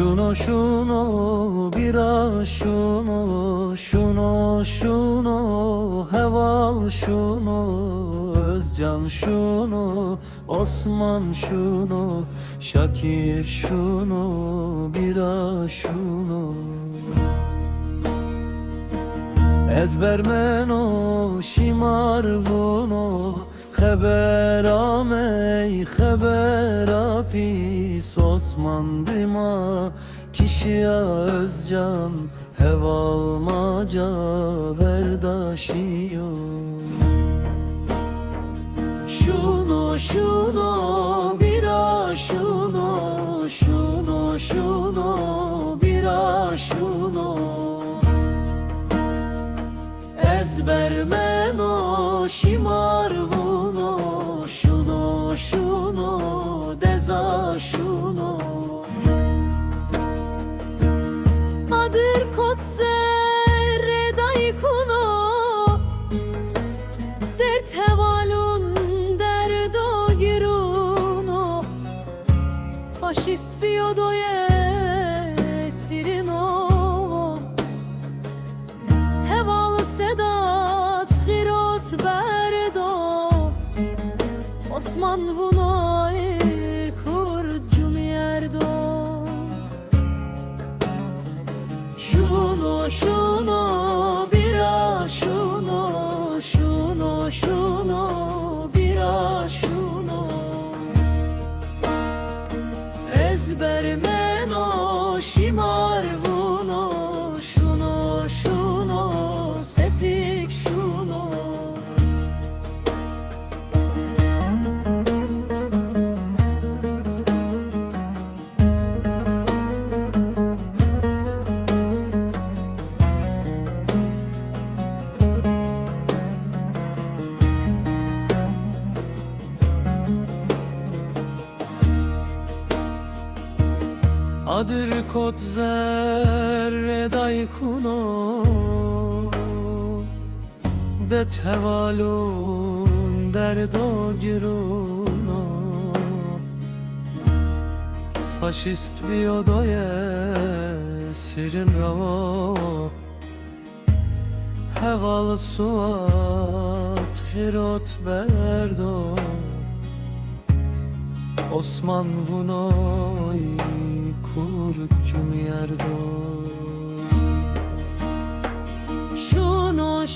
Şuno bira şuno heval şuno Özcan şuno Osman şuno Şakir şuno bira şuno Ezbermeno şimar vuno Xeberamey xeberapis Osman dima kişiya Özcan Hevalmaca verdaşiyo Şuno bira şuno bira şuno Ezbermeno şimar vuno Şuno deza şuno Adır kotse redai kuno Dert hevalun derdo giruno Faşist biyodoye sirino Heval sedat girot berdo Osman vunay kur cumierdo Şuno bira şuno bira şuno Ezbermeno şimar vuno Şuno sefik şuno Adır kot zerredai kuno Det hevalun derdo giruno Faşist biyodoye sirin ravo Heval suat hirot berdo Osman vunoy kurkum yerdo Şuno